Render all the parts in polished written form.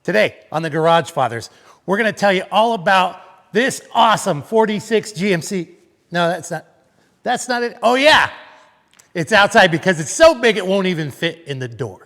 Today on the Garagefathers, we're going to tell you all about this awesome 46 GMC. No, that's not it. Oh yeah, it's outside because it's so big it won't even fit in the door.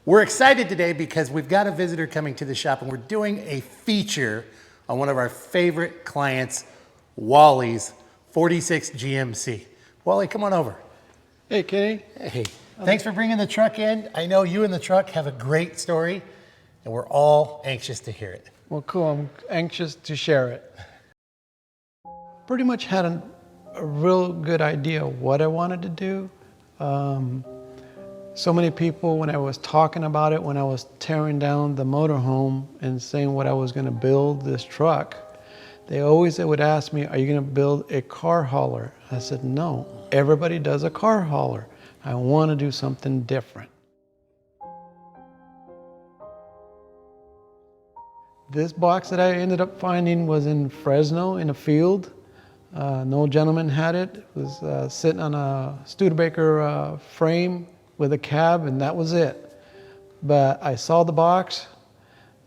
We're excited today because we've got a visitor coming to the shop and we're doing a feature on one of our favorite clients, Wally's 46 GMC. Wally, come on over. Hey, Kenny. Hey, thanks for bringing the truck in. I know you and the truck have a great story and we're all anxious to hear it. Well, cool. I'm anxious to share it. Pretty much had a real good idea what I wanted to do. So many people, when I was talking about it, when I was tearing down the motorhome and saying what I was going to build this truck, they always would ask me, are you going to build a car hauler? I said, no, everybody does a car hauler. I want to do something different. This box that I ended up finding was in Fresno in a field. No gentleman had it. It was sitting on a Studebaker frame with a cab, and that was it. But I saw the box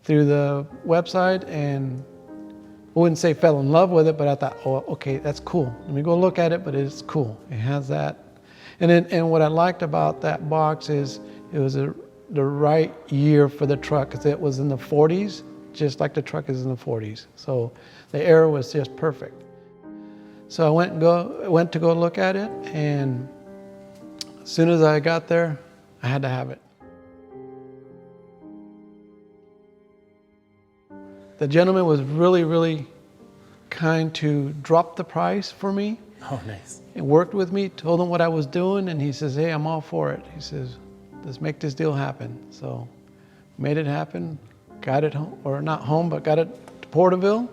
through the website and I wouldn't say fell in love with it, but I thought, oh, okay, that's cool. Let me go look at it, but it's cool. It has that. And what I liked about that box is it was the right year for the truck, because it was in the 40s, just like the truck is in the 40s. So the era was just perfect. So I went to go look at it, and as soon as I got there, I had to have it. The gentleman was really, really kind to drop the price for me. Oh, nice. And worked with me, told him what I was doing, and he says, hey, I'm all for it. He says, let's make this deal happen. So made it happen, got it home, or not home, but got it to Porterville.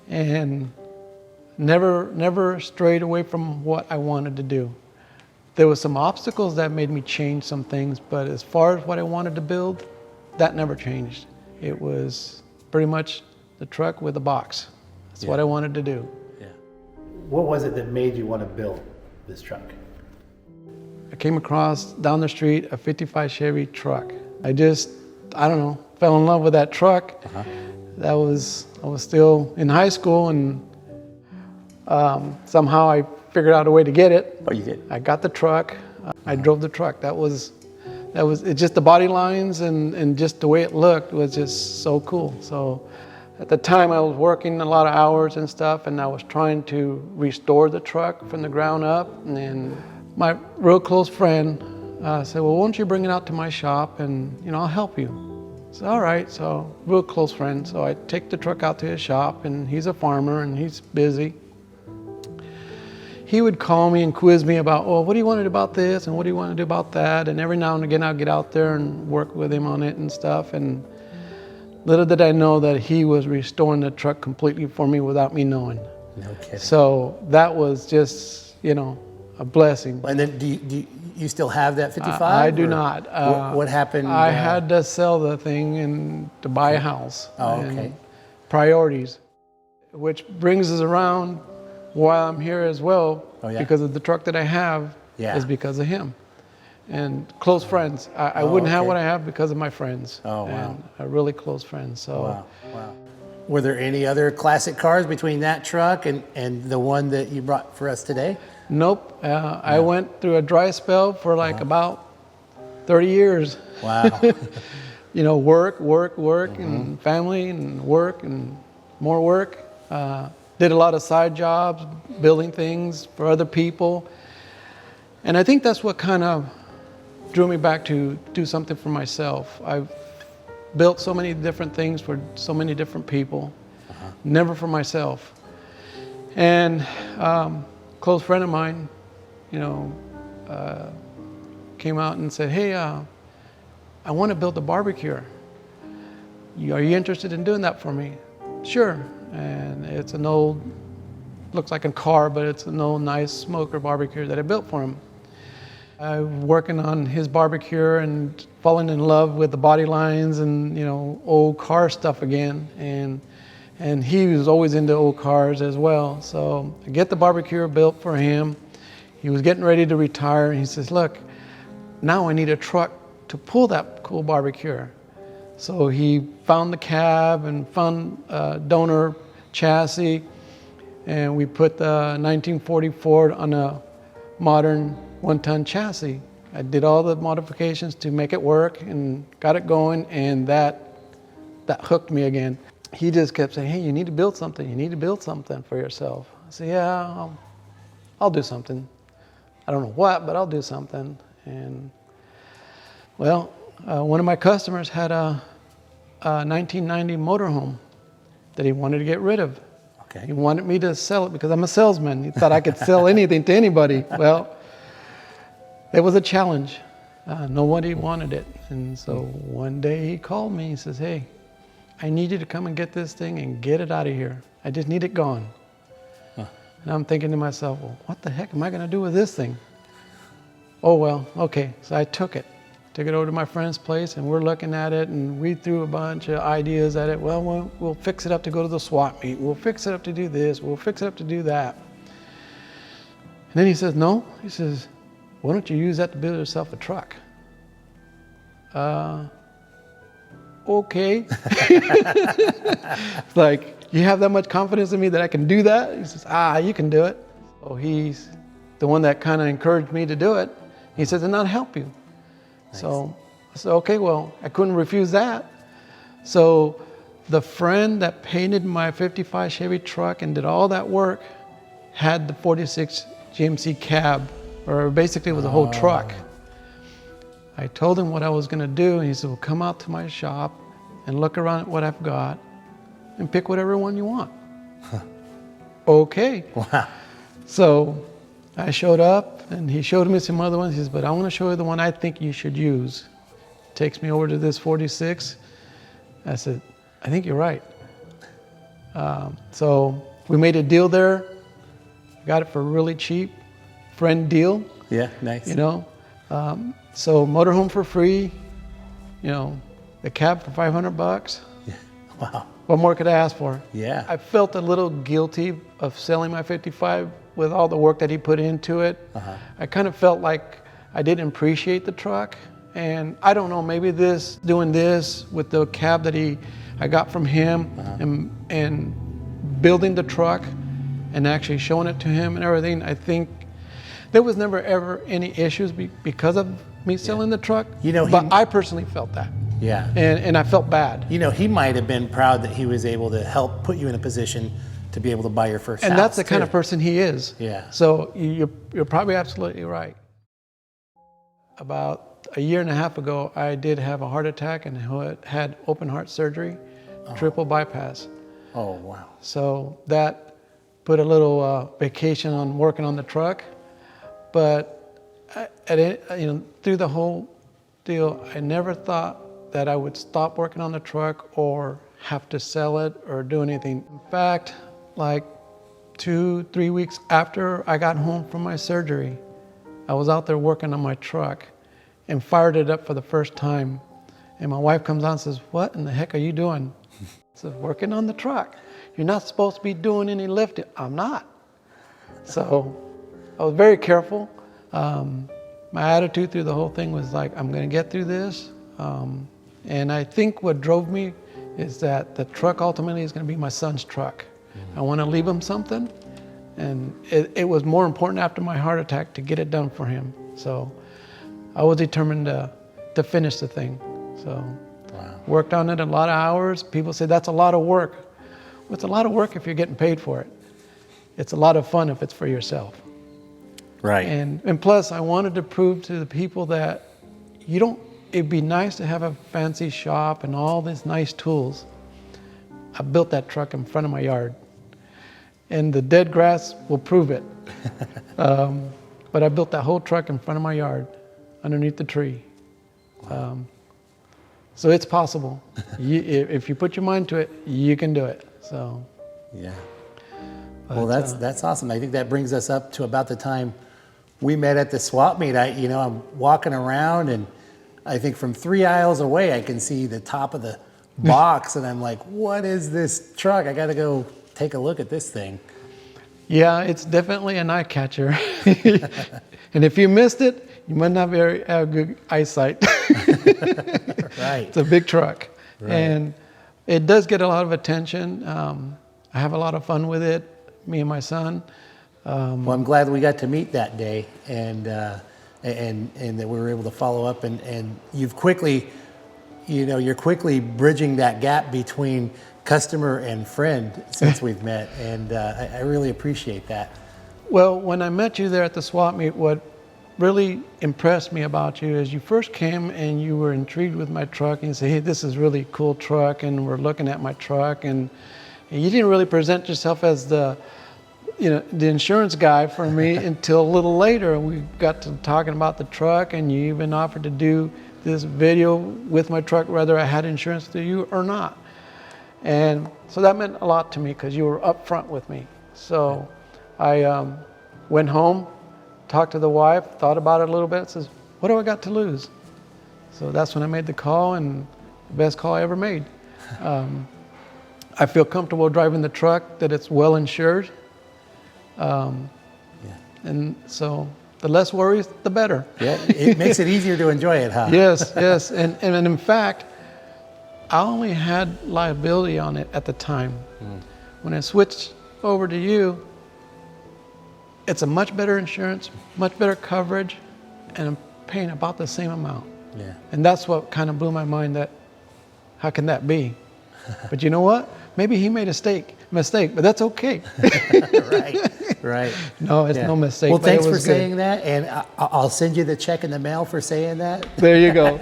And never strayed away from what I wanted to do. There were some obstacles that made me change some things, but as far as what I wanted to build, that never changed. It was pretty much the truck with a box. That's what I wanted to do. Yeah. What was it that made you want to build this truck? I came across down the street a 55 Chevy truck. I don't know, fell in love with that truck. I was still in high school, and somehow I figured out a way to get it. Oh, you did? I got the truck. I drove the truck. That was it. Just the body lines and just the way it looked was just so cool. So at the time I was working a lot of hours and stuff, and I was trying to restore the truck from the ground up. And my real close friend said, well, won't you bring it out to my shop and I'll help you. So all right, so real close friend. So I take the truck out to his shop, and he's a farmer and he's busy. He would call me and quiz me about, oh, what do you want to do about this and what do you want to do about that? And every now and again I'd get out there and work with him on it and stuff. And little did I know that he was restoring the truck completely for me without me knowing. No kidding. So that was just, a blessing. And then do you still have that 55? I do not. What happened? I had to sell the thing and to buy a house. Oh, okay. Priorities, which brings us around why I'm here as well. Oh, yeah? Because of the truck that I have is because of him. And close friends. I wouldn't have what I have because of my friends. Oh, wow. And really close friends. So. Wow. Were there any other classic cars between that truck and the one that you brought for us today? Nope. I went through a dry spell for like about 30 years. Wow. Work, and family, and work, and more work. Did a lot of side jobs, building things for other people. And I think that's what kind of drew me back to do something for myself. I've built so many different things for so many different people, never for myself. And close friend of mine, came out and said, hey, I want to build a barbecue. Are you interested in doing that for me? Sure. And it's an old, looks like a car, but it's an old nice smoker barbecue that I built for him. I'm working on his barbecue and falling in love with the body lines and, old car stuff again. And he was always into old cars as well. So I get the barbecue built for him. He was getting ready to retire. And he says, look, now I need a truck to pull that cool barbecue. So he found the cab and found a donor chassis. And we put the 1940 Ford on a modern 1-ton chassis. I did all the modifications to make it work and got it going, and that hooked me again. He just kept saying, hey, you need to build something. You need to build something for yourself. I said, yeah, I'll do something. I don't know what, but I'll do something. And well, one of my customers had a 1990 motorhome that he wanted to get rid of. Okay. He wanted me to sell it because I'm a salesman. He thought I could sell anything to anybody. Well, it was a challenge. Nobody wanted it. And so one day he called me. He says, hey, I need you to come and get this thing and get it out of here. I just need it gone. Huh. And I'm thinking to myself, well, what the heck am I going to do with this thing? Oh, well, okay. So I took it over to my friend's place, and we're looking at it, and we threw a bunch of ideas at it. Well, we'll fix it up to go to the swap meet. We'll fix it up to do this. We'll fix it up to do that. And then he says, no. He says, why don't you use that to build yourself a truck? Okay. It's like, you have that much confidence in me that I can do that? He says, you can do it. So he's the one that kind of encouraged me to do it. He says, and I'll help you. Nice. So I said, okay, well, I couldn't refuse that. So the friend that painted my 55 Chevy truck and did all that work had the 46 GMC cab, or basically it was a whole truck. I told him what I was going to do, and he said, well, come out to my shop and look around at what I've got and pick whatever one you want. Huh. Okay. Wow. So I showed up, and he showed me some other ones. He says, but I want to show you the one I think you should use. Takes me over to this 46. I said, I think you're right. So we made a deal there. Got it for really cheap. Friend deal. Yeah, nice. So motorhome for free. The cab for $500. Yeah. Wow. What more could I ask for? Yeah. I felt a little guilty of selling my 55 with all the work that he put into it. Uh-huh. I kind of felt like I didn't appreciate the truck. And I don't know, maybe doing this with the cab that I got from him, uh-huh. and building the truck and actually showing it to him and everything, I think there was never ever any issues because of me selling the truck. But I personally felt that. Yeah. And I felt bad. He might have been proud that he was able to help put you in a position to be able to buy your first house. And that's the kind of person he is. Yeah. So you're probably absolutely right. About a year and a half ago, I did have a heart attack and had open heart surgery, triple bypass. Oh, wow. So that put a little vacation on working on the truck. But through the whole deal, I never thought that I would stop working on the truck or have to sell it or do anything. In fact, like 2-3 weeks after I got home from my surgery, I was out there working on my truck and fired it up for the first time. And my wife comes out and says, what in the heck are you doing? I said, working on the truck. You're not supposed to be doing any lifting. I'm not. So I was very careful. My attitude through the whole thing was like, I'm going to get through this. And I think what drove me is that the truck ultimately is going to be my son's truck. I want to leave him something. And it was more important after my heart attack to get it done for him. So I was determined to finish the thing. So worked on it a lot of hours. People say that's a lot of work. Well, it's a lot of work if you're getting paid for it. It's a lot of fun if it's for you. Right. And plus, I wanted to prove to the people that you don't it'd be nice to have a fancy shop and all these nice tools. I built that truck in front of my yard, and the dead grass will prove it. But I built that whole truck in front of my yard, underneath the tree. So it's possible. If you put your mind to it, you can do it. So. Yeah. Well, that's awesome. I think that brings us up to about the time we met at the swap meet. I'm walking around, and I think from 3 aisles away, I can see the top of the box, and I'm like, what is this truck? I got to go take a look at this thing. Yeah, it's definitely an eye catcher. And if you missed it, you might not have good eyesight. Right. It's a big truck. Right. And it does get a lot of attention. I have a lot of fun with it, me and my son. Well, I'm glad we got to meet that day, and that we were able to follow up, and you're quickly bridging that gap between customer and friend since we've met, and I really appreciate that. Well, when I met you there at the swap meet, what really impressed me about you is you first came and you were intrigued with my truck, and you say, hey, this is really a cool truck, and we're looking at my truck, and you didn't really present yourself as the insurance guy for me until a little later. We got to talking about the truck, and you even offered to do this video with my truck, whether I had insurance through you or not. And so that meant a lot to me because you were upfront with me. So I went home, talked to the wife, thought about it a little bit, says, what do I got to lose? So that's when I made the call, and the best call I ever made. I feel comfortable driving the truck, that it's well insured. And so the less worries, the better. Yeah, it makes it easier to enjoy it, huh? Yes. And in fact, I only had liability on it at the time. When I switched over to you, it's a much better insurance, much better coverage, and I'm paying about the same amount. Yeah. And that's what kind of blew my mind, that how can that be? But you know what? Maybe he made a mistake, but that's okay. Right. No, it's no mistake. Well, thanks for saying that, and I'll send you the check in the mail for saying that. There you go.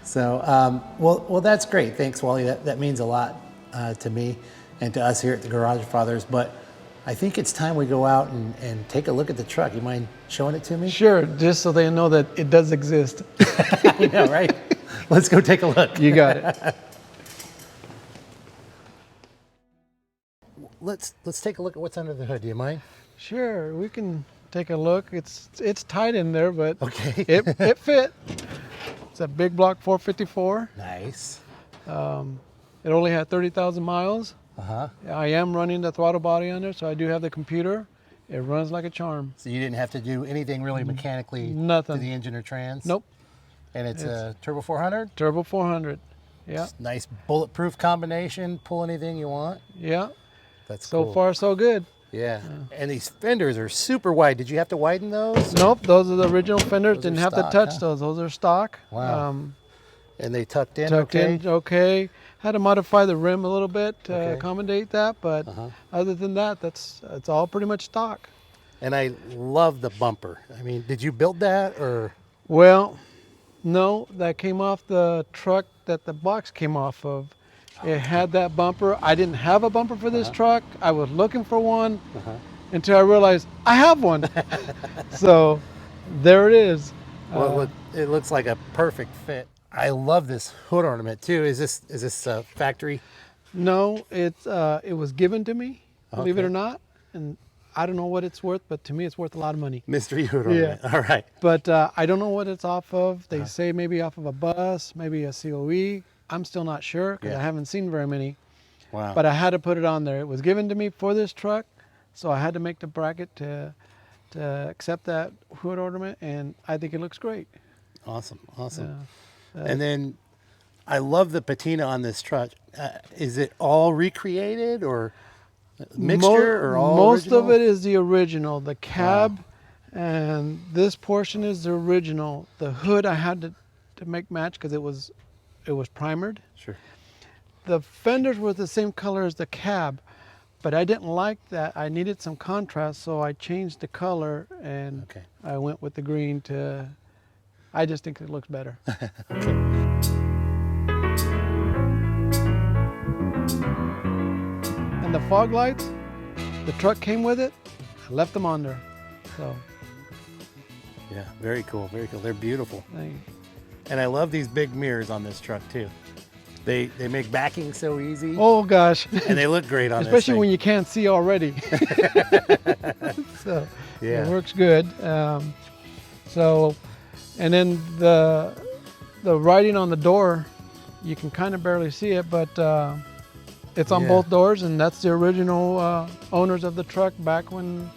So, well, that's great. Thanks, Wally. That means a lot to me and to us here at the Garagefathers. But I think it's time we go out and take a look at the truck. You mind showing it to me? Sure, just so they know that it does exist. I know, right? Let's go take a look. You got it. Let's take a look at what's under the hood. Do you mind? Sure, we can take a look. It's tight in there, but okay. it fit. It's a big block 454. Nice. It only had 30,000 miles. I am running the throttle body on there, so I do have the computer. It runs like a charm. So you didn't have to do anything really mechanically Nothing. to the engine or trans? Nope. And it's a Turbo 400? Turbo 400. Yeah. Nice bulletproof combination. Pull anything you want. Yeah. That's so cool. far so good. Yeah. And these fenders are super wide. Did you have to widen those? Nope, those are the original fenders. Those Didn't are have stock, to touch huh? those. Those are stock. Wow. And they tucked in okay. Had to modify the rim a little bit to Okay. accommodate that, but other than that, it's all pretty much stock. And I love the bumper. I mean, did you build that or? Well, no, that came off the truck that the box came off of. It had that bumper. I didn't have a bumper for this truck. I was looking for one until I realized I have one. So there it is. Well, it looks like a perfect fit. I love this hood ornament too. Is this factory? No, it was given to me, believe it Okay. or not. And I don't know what it's worth, but to me it's worth a lot of money. Mystery hood ornament. Yeah. All right. But I don't know what it's off of. They say maybe off of a bus, maybe a COE. I'm still not sure because I haven't seen very many. Wow. But I had to put it on there. It was given to me for this truck, so I had to make the bracket to accept that hood ornament, and I think it looks great. Awesome. And then I love the patina on this truck. Is it all recreated or mixture or all Most original? of it is the original. The cab and this portion is the original. The hood I had to make match because it was primered. Sure. The fenders were the same color as the cab, but I didn't like that. I needed some contrast, so I changed the color and I went with the green to I just think it looks better. And the fog lights, the truck came with it. I left them on there. So, Yeah, very cool, very cool. They're beautiful. they, And I love these big mirrors on this truck too. They make backing so easy, oh gosh. and they look great on Especially this when you can't see already. So Yeah. it works good. So, and then the writing on the door, you can kind of barely see it, but it's on Yeah. both doors, and that's the original owners of the truck back in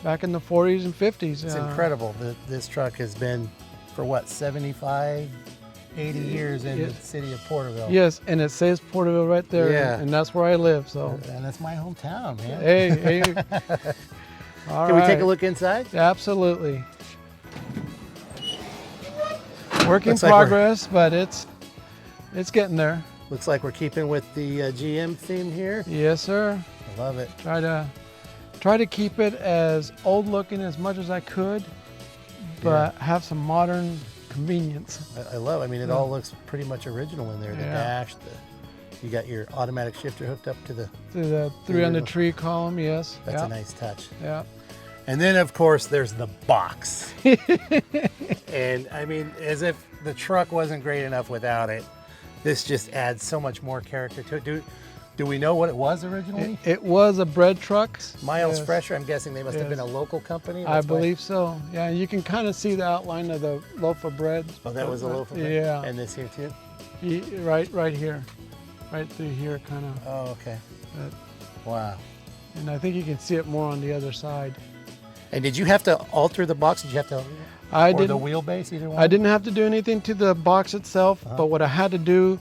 the 40s and 50s. It's incredible that this truck has been for what, 75, 80 years in the city of Porterville. Yes, and it says Porterville right there, Yeah. and that's where I live. So, And that's my hometown, man. hey. All Can we take a right. look inside? Absolutely. Work in Looks like we're- progress, but it's getting there. Looks like we're keeping with the GM theme here. Yes, sir. I love it. Try to keep it as old looking as much as I could, but have some modern convenience. I love. I mean, it all looks pretty much original in there. The Yeah. dash, you got your automatic shifter hooked up to the. To the 3 on the original. tree column, yes. That's yeah. a nice touch. Yeah. And then, of course, there's the box. And I mean, as if the truck wasn't great enough without it, this just adds so much more character to it. Do we know what it was originally? It was a bread truck. Miles Yes. Fresher. I'm guessing they must have been a Yes. local company. I That's why- believe so. Yeah, you can kind of see the outline of the loaf of bread. Oh, that was a loaf of bread? Yeah. And this here too? Right here. Right through here, kind of. Oh, okay. Wow. And I think you can see it more on the other side. And did you have to alter the box? Did you have to, I or the didn't. wheelbase, either one? I didn't have to do anything to the box itself, but what I had to do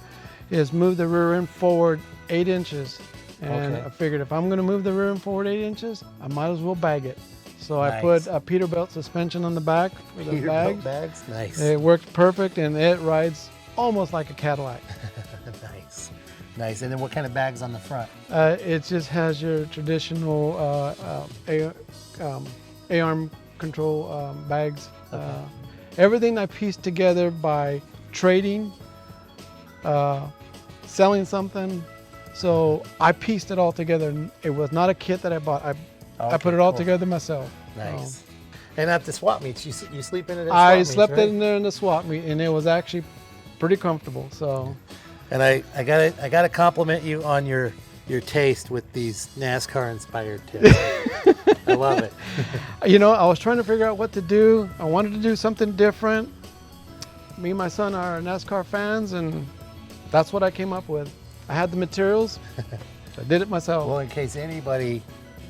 is move the rear end forward 8 inches. And Okay. I figured if I'm going to move the rear end forward 8 inches, I might as well bag it. So I Nice. put a Peterbilt suspension on the back for the bag. Peterbilt bags? Nice. It worked perfect, and it rides almost like a Cadillac. Nice. Nice. And then what kind of bags on the front? It just has your traditional A-arm control bags. Everything I pieced together by trading, selling something. So I pieced it all together. It was not a kit that I bought. I put it all together myself. Nice. And at the swap meets, you sleep in it at swap I meets, slept right? in there in the swap meet, and it was actually pretty comfortable. So And I gotta compliment you on your taste with these NASCAR inspired tips. I love it. you know, I was trying to figure out what to do. I wanted to do something different. Me and my son are NASCAR fans, and that's what I came up with. I had the materials. I did it myself. Well, in case anybody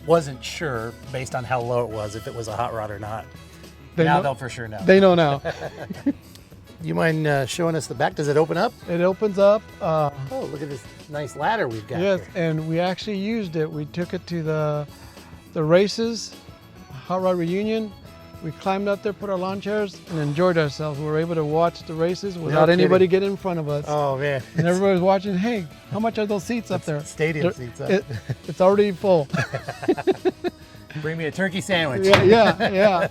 wasn't sure, based on how low it was, if it was a hot rod or not, They now know- they'll for sure know. They know now. You mind showing us the back? Does it open up? It opens up. Oh, look at this nice ladder we've got Yes, here. and we actually used it. We took it to the races, Hot Rod Reunion. We climbed up there, put our lawn chairs, and enjoyed ourselves. We were able to watch the races without kidding. anybody getting in front of us. Oh, man. And everybody was watching. Hey, how much are those seats up there? Stadium seats up. It's already full. Bring me a turkey sandwich. yeah.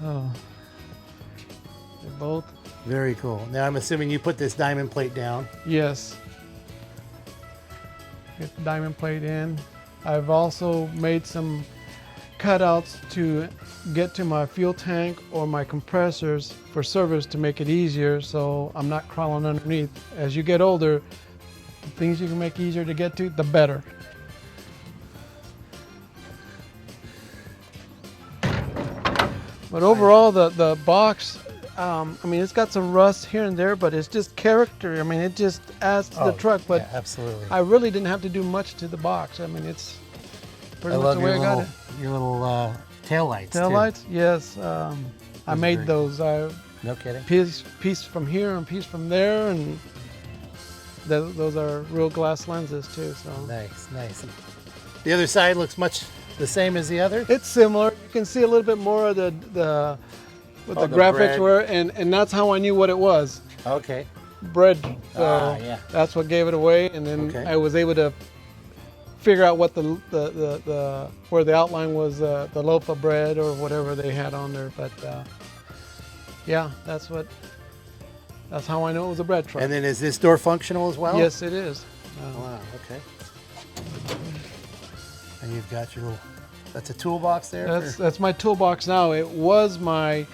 Oh, they're both. Very cool. Now, I'm assuming you put this diamond plate down. Yes. Get the diamond plate in. I've also made some cutouts to get to my fuel tank or my compressors for service to make it easier, so I'm not crawling underneath. As you get older, the things you can make easier to get to, the better. But overall, the box, I mean, it's got some rust here and there, but it's just character. I mean, it just adds to the truck. But yeah, absolutely. I really didn't have to do much to the box. I mean, it's pretty I much love the way I got it. your little tail lights. Tail lights? Yes. I made great. those. I No kidding. piece from here and piece from there, and those are real glass lenses too. So Nice, nice. The other side looks much the same as the other. it's similar. You can see a little bit more of the what the the graphics bread. were, and that's how I knew what it was. Okay. Bread. So yeah. that's what gave it away, and then Okay. I was able to figure out what the where the outline was, the loaf of bread or whatever they had on there. But Yeah, that's how I know it was a bread truck. And then is this door functional as well? Yes, it is. Wow, okay. And you've got your little, that's a toolbox there? That's my toolbox now. It was my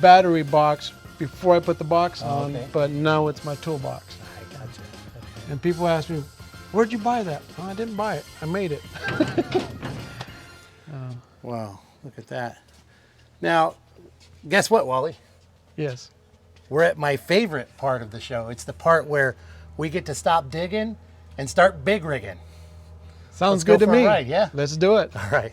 battery box before I put the box on, okay. but now it's my toolbox. I gotcha. Okay. And people ask me, where'd you buy that? Oh, I didn't buy it, I made it. Wow, look at that. Now, guess what, Wally? Yes. We're at my favorite part of the show. It's the part where we get to stop digging and start big rigging. Sounds Let's go good to for a me. ride, yeah? Let's do it. All right.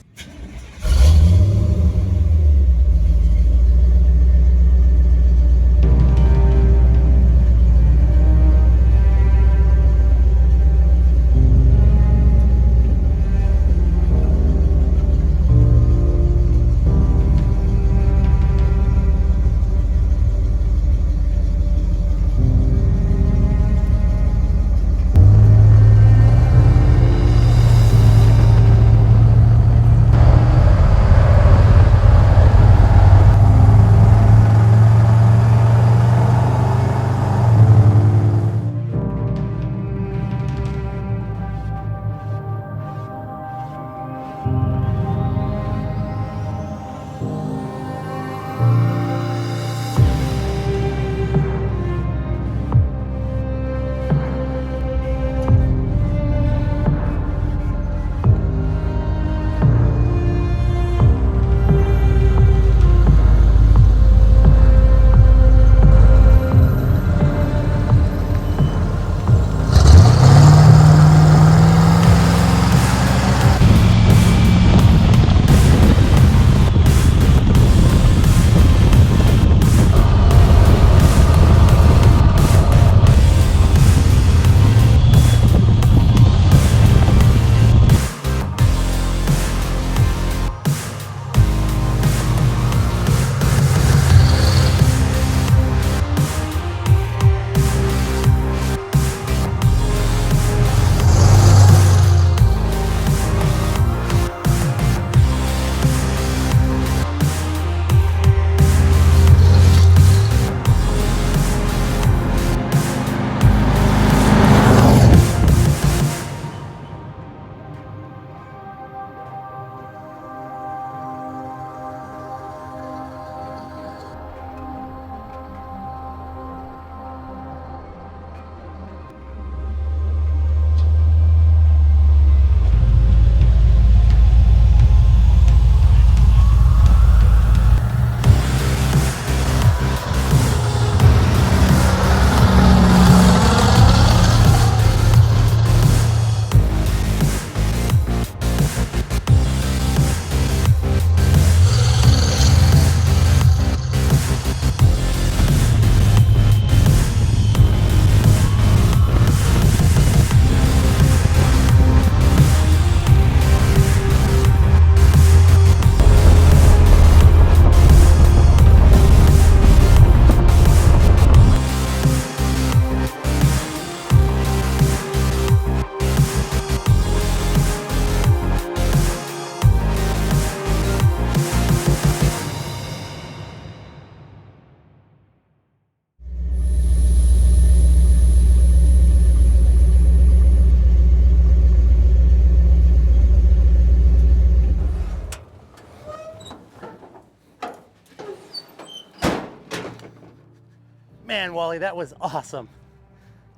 Man, Wally, that was awesome.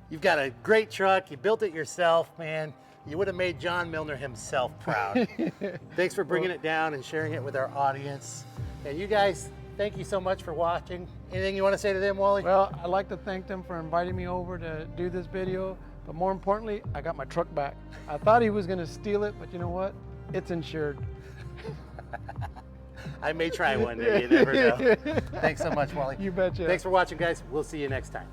You've got a great truck. You built it yourself, man. You would have made John Milner himself proud. Thanks for bringing it down and sharing it with our audience. And you guys, thank you so much for watching. Anything you want to say to them, Wally? Well, I'd like to thank them for inviting me over to do this video, but more importantly, I got my truck back. I thought he was gonna steal it, but you know what? It's insured. I may try one day, you never know. Thanks so much, Wally. You betcha. Thanks for watching, guys. We'll see you next time.